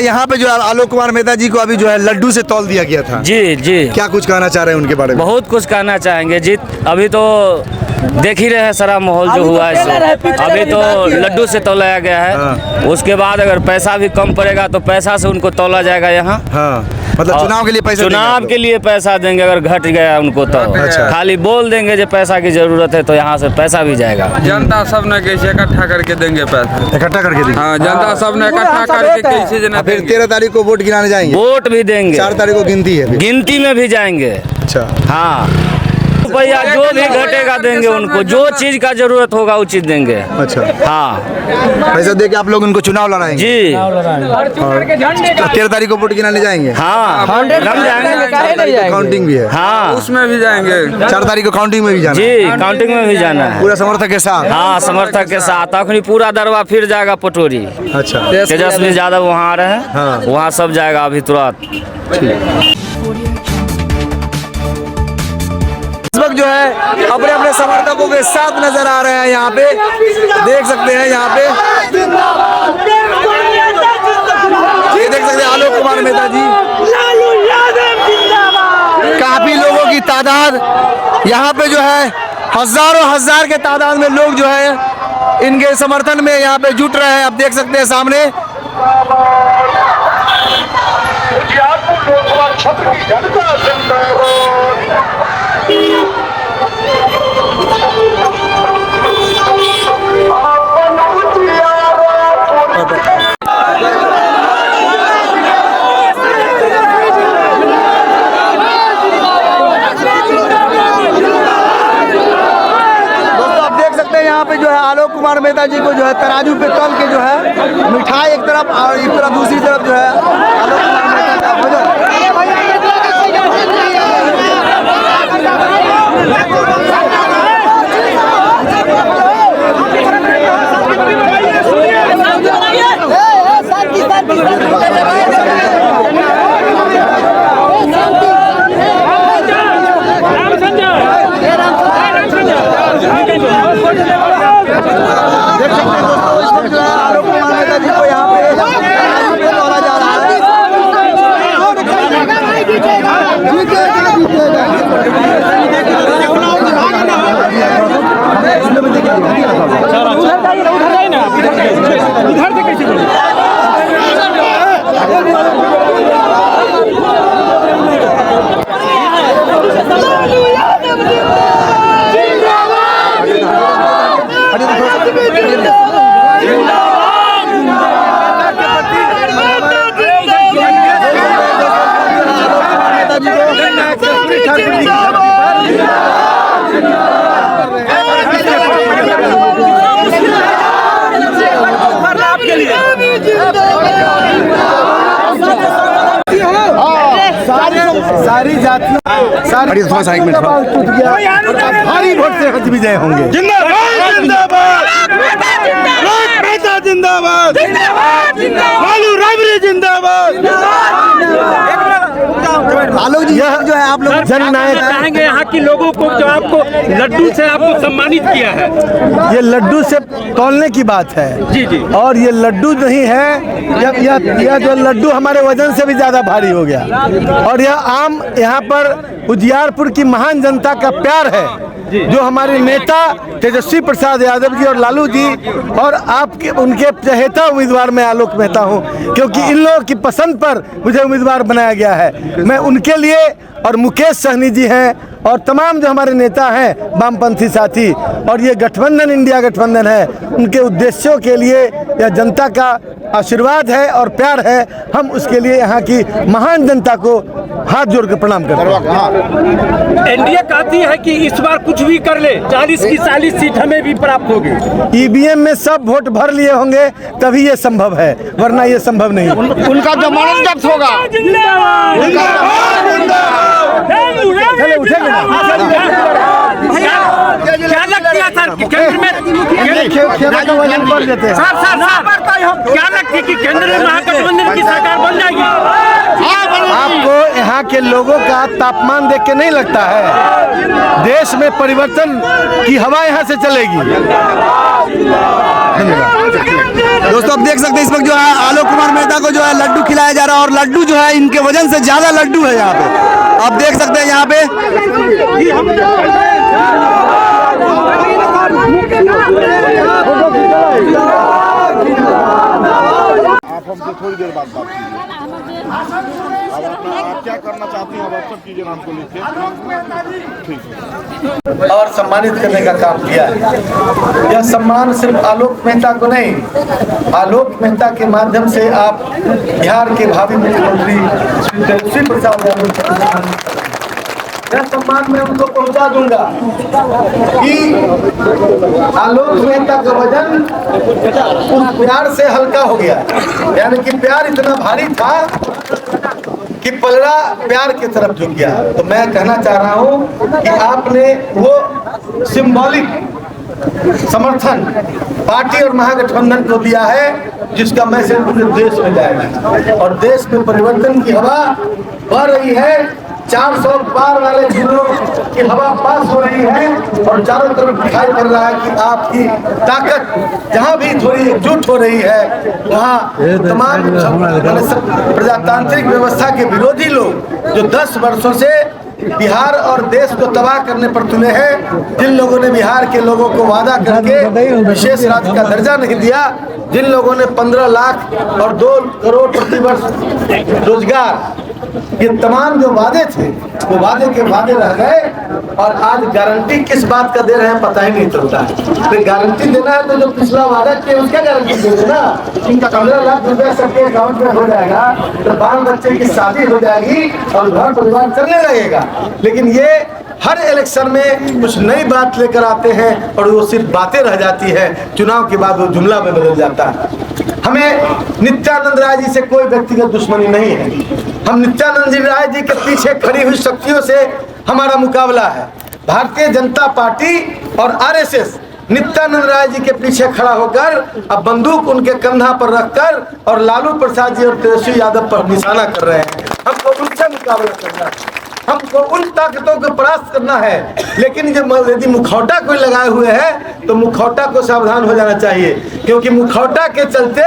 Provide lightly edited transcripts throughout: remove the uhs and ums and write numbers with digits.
यहाँ पे जो है आलोक कुमार मेहता जी को अभी जो है लड्डू से तौल दिया गया था। जी जी, क्या कुछ कहना चाह रहे हैं उनके बारे में? बहुत कुछ कहना चाहेंगे जी। अभी तो देख ही रहे हैं सारा माहौल जो हुआ है सो। अभी तो लड्डू से तौलाया गया है। उसके बाद अगर पैसा भी कम पड़ेगा तो पैसा से उनको तौला जाएगा यहाँ। मतलब चुनाव के लिए पैसा, चुनाव के लिए पैसा देंगे। अगर घट गया उनको तो खाली बोल देंगे जो पैसा की जरूरत है तो यहाँ से पैसा भी जाएगा। जनता सब ने कैसे इकट्ठा करके देंगे पैसा, इकट्ठा करके देंगे। हाँ, जनता सब ने इकट्ठा करके कैसे देना। फिर 13 तारीख को वोट गिराने जाएंगे। वोट भी देंगे। 4 तारीख को गिनती है, गिनती में भी जाएंगे। अच्छा, हाँ, रुपया जो भी घटेगा देंगे उनको। जो चीज का जरूरत होगा वो चीज देंगे। अच्छा, हाँ, पैसा दे के आप लोग उनको चुनाव लड़ाएंगे जी। 13 तारीख को वोट गिराने जाएंगे। हाँ, जाएंगे। काउंटिंग भी है। हाँ, उसमें भी जाएंगे। 4 तारीख को काउंटिंग में भी जाना जी, काउंटिंग में भी जाना है पूरा समर्थक के साथ। हाँ, समर्थक के साथ। अखनी पूरा दरबार फिर जाएगा पटोरी। अच्छा, तेजस्वी यादव वहाँ आ रहे हैं। वहाँ सब जाएगा अभी तुरंत। इस वक्त जो है अपने अपने समर्थकों के साथ नजर आ रहे हैं। यहाँ पे देख सकते हैं, यहाँ पे ये देख सकते हैं आलोक कुमार मेहता जी। काफी लोगों की तादाद यहाँ पे जो है हजारों हजार के तादाद में लोग जो है इनके समर्थन में यहाँ पे जुट रहे हैं। आप देख सकते हैं सामने। यहाँ पे जो है आलोक कुमार मेहता जी को जो है तराजू पे तौल के जो है मिठाई एक तरफ और एक तरफ दूसरी तरफ जो है आलोक कुमार मेहता का भोजन। देख सकते हैं दोस्तों, इस वक्त जो है आलोक कुमार मेहता जी को यहाँ पे तौला जा रहा है। सारी जातियां सारी भारी वोट से हज विजय होंगे। जिंदाबाद जिंदाबाद, जिंदाबाद, लालू राबड़ी जिंदाबाद। आलोक जी जो है आप लोग जननायक चाहेंगे यहाँ के लोगों को जो आपको लड्डू से आपको सम्मानित किया है। ये लड्डू से तौलने की बात है। जी जी, और ये लड्डू नहीं है, यह जो लड्डू हमारे वजन से भी ज्यादा भारी हो गया। और यह आम यहाँ पर उजियारपुर की महान जनता का प्यार है, जो हमारे नेता तेजस्वी प्रसाद यादव जी और लालू जी और आपके उनके चहेता उम्मीदवार मैं आलोक मेहता हूं, क्योंकि इन लोगों की पसंद पर मुझे उम्मीदवार बनाया गया है। मैं उनके लिए और मुकेश सहनी जी हैं और तमाम जो हमारे नेता हैं वामपंथी साथी, और ये गठबंधन इंडिया गठबंधन है, उनके उद्देश्यों के लिए यह जनता का आशीर्वाद है और प्यार है। हम उसके लिए यहाँ की महान जनता को हाथ जोड़कर प्रणाम करते हैं। एनडीए कहती है कि इस बार कुछ भी कर ले 40 की 40 सीट हमें भी प्राप्त होगी। ईवीएम में सब वोट भर लिए होंगे तभी ये संभव है, वरना ये संभव नहीं। उनका जमानत जब्त होगा। चले उठेंगे ना। क्या लगती है सर कि केंद्र में खेला का वजन बढ़ जाते हैं। क्या लगती है कि केंद्र में महागठबंधन की सरकार बन जाएगी? आपको यहाँ के लोगों का तापमान देख के नहीं लगता है देश में परिवर्तन की हवा यहाँ से चलेगी। दोस्तों आप देख सकते हैं इस वक्त जो है आलोक कुमार मेहता को जो है लड्डू खिलाया जा रहा है और लड्डू जो है इनके वजन से ज्यादा लड्डू है यहाँ पे। आप देख सकते हैं यहाँ पे आप हमसे थोड़ी देर बाद बात कीजिए। अब आप क्या करना चाहती हैं, अब आप सब कीजिए, हमको लिखिए। ठीक है। और सम्मानित करने का काम किया है। यह सम्मान सिर्फ आलोक मेहता को नहीं, आलोक मेहता के माध्यम से आप बिहार के भावी मुख्यमंत्री श्री तेजस्वी प्रसाद यादव यह सम्मान मैं उनको पहुंचा दूंगा कि आलोक मेहता का वजन उस प्यार से हल्का हो गया, यानी कि प्यार इतना भारी था कि पलड़ा प्यार की तरफ झुक गया। तो मैं कहना चाह रहा हूं कि आपने वो सिंबॉलिक समर्थन पार्टी और महागठबंधन को दिया है जिसका मैसेज पूरे देश में जाएगा और देश में परिवर्तन की हवा बह रही है। 400 पार वाले जिलों की हवा पास हो रही है और चारों तरफ दिखाई पड़ रहा है कि आपकी ताकत जहां भी थोड़ी एकजुट हो रही है वहां तमाम प्रजातांत्रिक व्यवस्था के विरोधी लोग जो 10 वर्षों से बिहार और देश को तबाह करने पर तुले हैं, जिन लोगों ने बिहार के लोगों को वादा करके विशेष राज्य का दर्जा नहीं दिया, जिन लोगों ने 15 लाख और 2 करोड़ प्रतिवर्ष रोजगार, ये तमाम जो वादे थे वो वादे के वादे रह गए और आज गारंटी किस बात का दे रहे हैं पता ही नहीं चलता है। तो गारंटी देना है तो जो पिछला वादा किया उसका गारंटी दे देना। इनका 15 लाख रुपया सबके अकाउंट में हो जाएगा तो बाल बच्चे की शादी हो जाएगी और घर परिवार चलने लगेगा। लेकिन ये हर इलेक्शन में कुछ नई बात लेकर आते हैं और वो सिर्फ बातें रह जाती है, चुनाव के बाद वो जुमला में बदल जाता है। हमें नित्यानंद राय जी से कोई व्यक्तिगत दुश्मनी नहीं है, हम नित्यानंद राय जी के पीछे खड़ी हुई शक्तियों से हमारा मुकाबला है। भारतीय जनता पार्टी और आरएसएस नित्यानंद राय जी के पीछे खड़ा होकर अब बंदूक उनके कंधा पर रखकर और लालू प्रसाद जी और तेजस्वी यादव पर निशाना कर रहे हैं। हमको उनसे मुकाबला करना है, हमको उन ताकतों को परास्त करना है। लेकिन जब यदि मुखौटा कोई लगाए हुए है तो मुखौटा को सावधान हो जाना चाहिए, क्योंकि मुखौटा के चलते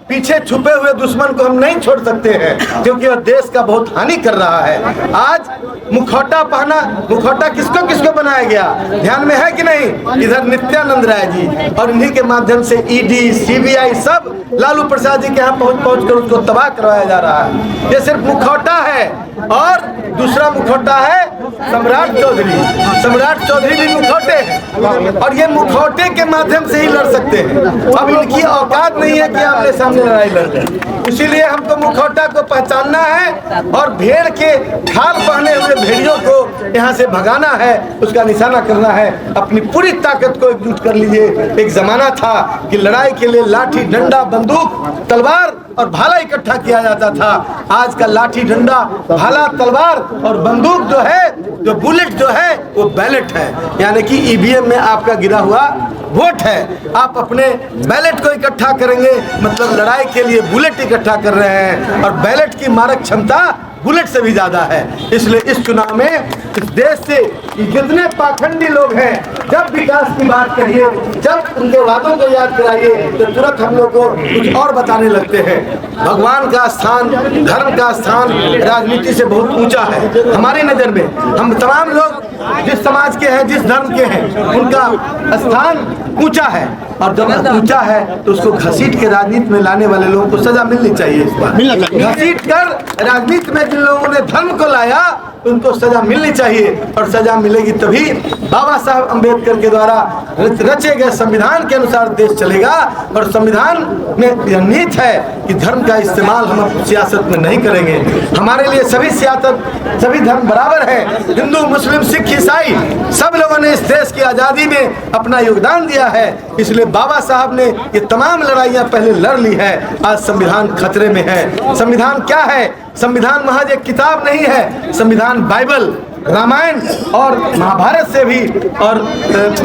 पीछे छुपे हुए दुश्मन को हम नहीं छोड़ सकते हैं, क्योंकि वह देश का बहुत हानि कर रहा है। आज मुखौटा पहना, मुखौटा किसको किसको बनाया गया ध्यान में है कि नहीं? इधर नित्यानंद राय जी और इन्हीं के माध्यम से ईडी सीबीआई सब लालू प्रसाद जी के यहाँ पहुंच कर उसको तबाह करवाया जा रहा है। ये सिर्फ मुखौटा है और दूसरा मुखौटा है सम्राट चौधरी। सम्राट चौधरी भी मुखौटे हैं और ये मुखौटे के माध्यम से ही लड़ सकते हैं। अब इनकी औकात नहीं है कि आमने सामने लड़ाई लड़ रहे, इसीलिए हमको मुखौटा को पहचानना है और भेड़ के खाल पहने हुए भेड़ियों को यहाँ से भगाना है, उसका निशाना करना है। अपनी पूरी ताकत को एकजुट कर लीजिए। एक जमाना था कि लड़ाई के लिए लाठी डंडा बंदूक तलवार और भाला इकट्ठा किया जाता था। आज का लाठी डंडा भाला तलवार और बंदूक जो है, जो बुलेट जो है वो बैलेट है, यानी कि ईवीएम में आपका गिरा हुआ वोट है। आप अपने बैलेट को इकट्ठा करेंगे मतलब लड़ाई के लिए बुलेट इकट्ठा कर रहे हैं और बैलेट की मारक क्षमता बुलेट से भी ज्यादा है। इसलिए इस चुनाव में इस देश से जितने पाखंडी लोग हैं, जब विकास की बात करिए, जब उनके वादों को याद कराइए तो तुरंत हम लोग को कुछ और बताने लगते हैं। भगवान का स्थान, धर्म का स्थान राजनीति से बहुत ऊंचा है हमारी नजर में। हम तमाम लोग जिस समाज के हैं, जिस धर्म के हैं, उनका स्थान ऊंचा है और जब ऊंचा है तो उसको घसीट के राजनीति में लाने वाले लोगों को सजा मिलनी चाहिए। इस बार घसीट कर राजनीति में जिन लोगों ने धर्म को लाया उनको सजा मिलनी चाहिए और सजा मिलेगी तभी बाबा साहब अम्बेडकर के द्वारा रचे गए संविधान के अनुसार देश चलेगा। और संविधान में यह नीत है कि धर्म का इस्तेमाल हम सियासत में नहीं करेंगे। हमारे लिए सभी सियासत, सभी धर्म बराबर है। हिंदू मुस्लिम सिख ईसाई सब लोगों ने इस देश की आज़ादी में अपना योगदान दिया है। इसलिए बाबा साहब ने ये तमाम लड़ाइयाँ पहले लड़ ली है। आज संविधान खतरे में है। संविधान क्या है? संविधान महज एक किताब नहीं है। संविधान बाइबल, रामायण और महाभारत से भी और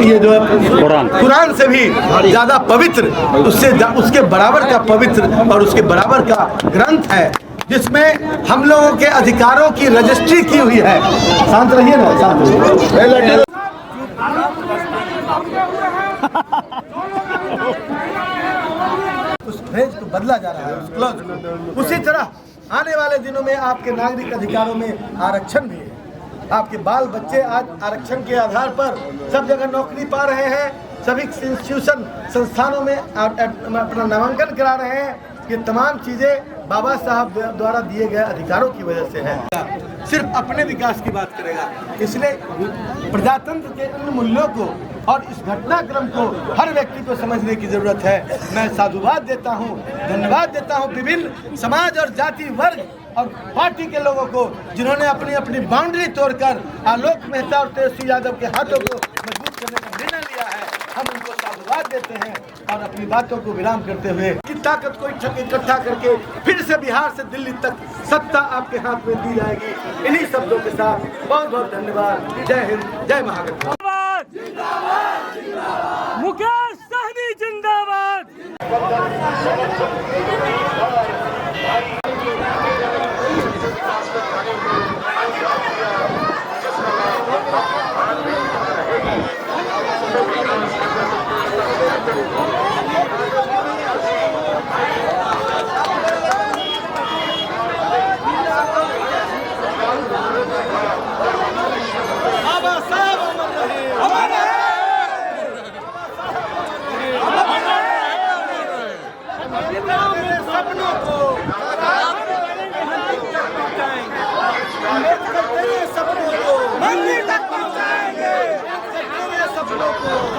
ये जो कुरान से भी ज्यादा पवित्र, उसके बराबर का पवित्र और उसके बराबर का ग्रंथ है। जिसमें हम लोगों के अधिकारों की रजिस्ट्री की हुई है। शांत रहिए ना, शांत रहिए। उस फ्रेज को बदला जा रहा है, उस क्लॉज को। उसी तरह आने वाले दिनों में आपके नागरिक अधिकारों में आरक्षण भी है। आपके बाल बच्चे आज आरक्षण के आधार पर सब जगह नौकरी पा रहे हैं, सभी इंस्टीट्यूशन संस्थानों में अपना नामांकन करा रहे हैं। ये तमाम चीज़ें बाबा साहब द्वारा दिए गए अधिकारों की वजह से है। सिर्फ अपने विकास की बात करेगा, इसलिए प्रजातंत्र के इन मूल्यों को और इस घटनाक्रम को हर व्यक्ति को समझने की जरूरत है। मैं साधुवाद देता हूँ, धन्यवाद देता हूँ विभिन्न समाज और जाति वर्ग और पार्टी के लोगों को, जिन्होंने अपनी अपनी बाउंड्री तोड़कर आलोक मेहता और तेजस्वी यादव के हाथों को मजबूत करने का निर्णय लिया है। हम उनको साधुवाद देते हैं और अपनी बातों को विराम करते हुए की ताकत को इकट्ठा करके फिर से बिहार से दिल्ली तक सत्ता आपके हाथ में दी जाएगी। इन्हीं शब्दों के साथ बहुत बहुत धन्यवाद। जय हिंद, जय महागठबंधन। मुकेश सहनी जिंदाबाद।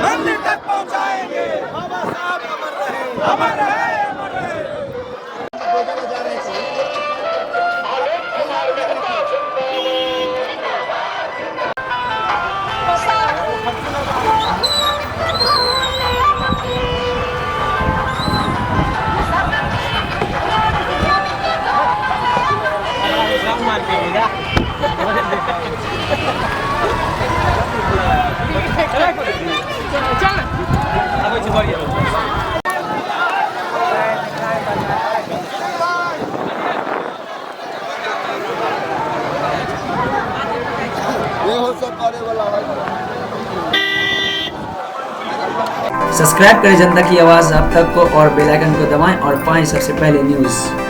मंदिर तक पहुंचाएंगे। बाबा साहब अमर रहे, अमर रहे, अमर रहे। सब्सक्राइब करें जनता की आवाज़ आप तक को और बेल आइकन को दबाएं और पाएं सबसे पहले न्यूज़।